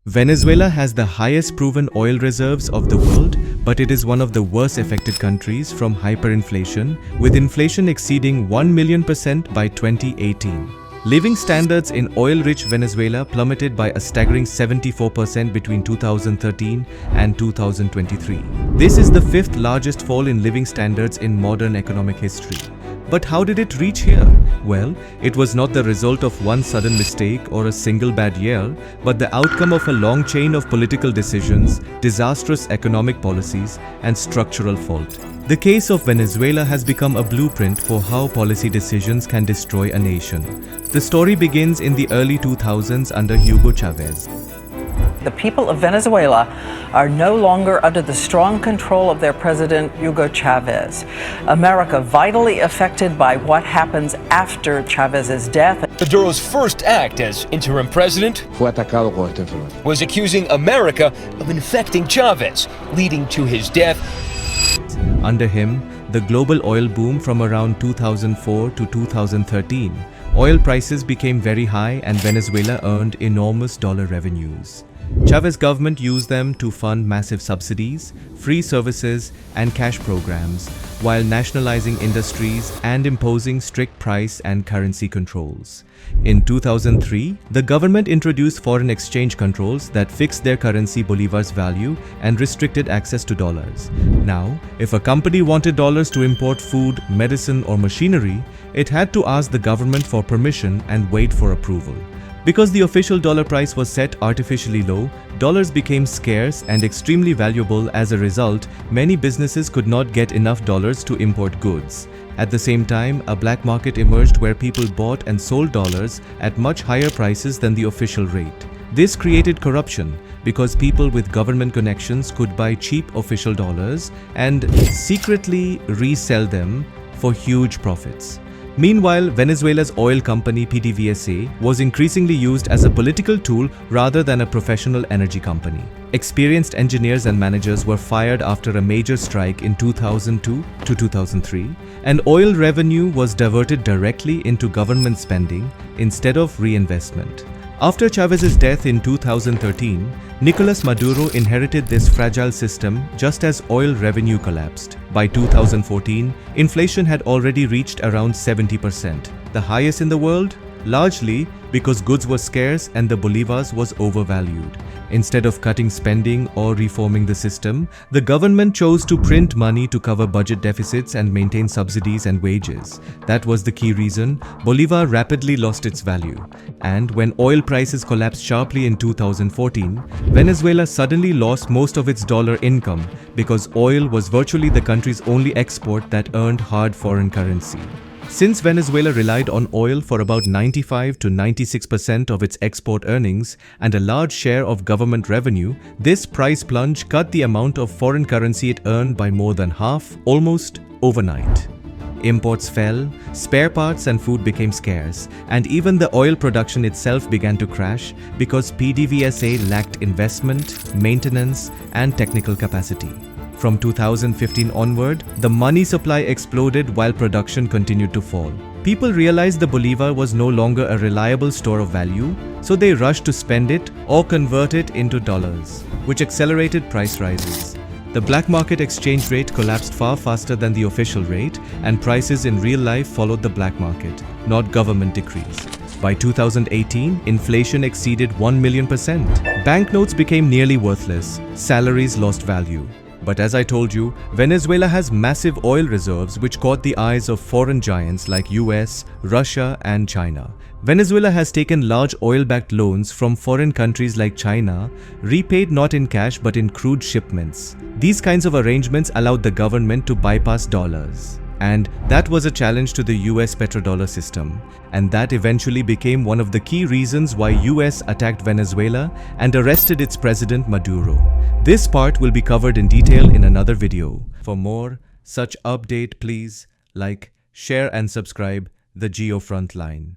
Venezuela has the highest proven oil reserves of the world, but it is one of the worst affected countries from hyperinflation, with inflation exceeding 1,000,000% by 2018. Living standards in oil-rich Venezuela plummeted by a staggering 74% between 2013 and 2023. This is the fifth largest fall in living standards in modern economic history. But how did it reach here? Well, it was not the result of one sudden mistake or a single bad year, but the outcome of a long chain of political decisions, disastrous economic policies, and structural fault. The case of Venezuela has become a blueprint for how policy decisions can destroy a nation. The story begins in the early 2000s under Hugo Chávez. The people of Venezuela are no longer under the strong control of their president, Hugo Chávez. America vitally affected by what happens after Chávez's death. Maduro's first act as interim president was accusing America of infecting Chávez, leading to his death. Under him, the global oil boom from around 2004 to 2013, oil prices became very high and Venezuela earned enormous dollar revenues. Chávez's government used them to fund massive subsidies, free services, and cash programs, while nationalizing industries and imposing strict price and currency controls. In 2003, the government introduced foreign exchange controls that fixed their currency Bolivar's value and restricted access to dollars. Now, if a company wanted dollars to import food, medicine, or machinery, it had to ask the government for permission and wait for approval. Because the official dollar price was set artificially low, dollars became scarce and extremely valuable. As a result, many businesses could not get enough dollars to import goods. At the same time, a black market emerged where people bought and sold dollars at much higher prices than the official rate. This created corruption because people with government connections could buy cheap official dollars and secretly resell them for huge profits. Meanwhile, Venezuela's oil company PDVSA was increasingly used as a political tool rather than a professional energy company. Experienced engineers and managers were fired after a major strike in 2002 to 2003, and oil revenue was diverted directly into government spending instead of reinvestment. After Chávez's death in 2013, Nicolás Maduro inherited this fragile system just as oil revenue collapsed. By 2014, inflation had already reached around 70%, the highest in the world, largely because goods were scarce and the bolivars was overvalued. Instead of cutting spending or reforming the system, the government chose to print money to cover budget deficits and maintain subsidies and wages. That was the key reason Bolivar rapidly lost its value. And when oil prices collapsed sharply in 2014, Venezuela suddenly lost most of its dollar income because oil was virtually the country's only export that earned hard foreign currency. Since Venezuela relied on oil for about 95 to 96% of its export earnings and a large share of government revenue, this price plunge cut the amount of foreign currency it earned by more than half, almost overnight. Imports fell, spare parts and food became scarce, and even the oil production itself began to crash because PDVSA lacked investment, maintenance, and technical capacity. From 2015 onward, the money supply exploded while production continued to fall. People realized the bolivar was no longer a reliable store of value, so they rushed to spend it or convert it into dollars, which accelerated price rises. The black market exchange rate collapsed far faster than the official rate, and prices in real life followed the black market, not government decrees. By 2018, inflation exceeded 1,000,000%. Banknotes became nearly worthless. Salaries lost value. But as I told you, Venezuela has massive oil reserves which caught the eyes of foreign giants like US, Russia, and China. Venezuela has taken large oil-backed loans from foreign countries like China, repaid not in cash but in crude shipments. These kinds of arrangements allowed the government to bypass dollars. And that was a challenge to the US petrodollar system. And that eventually became one of the key reasons why US attacked Venezuela and arrested its president Maduro. This part will be covered in detail in another video. For more such update, please like, share and subscribe the Geo Frontline.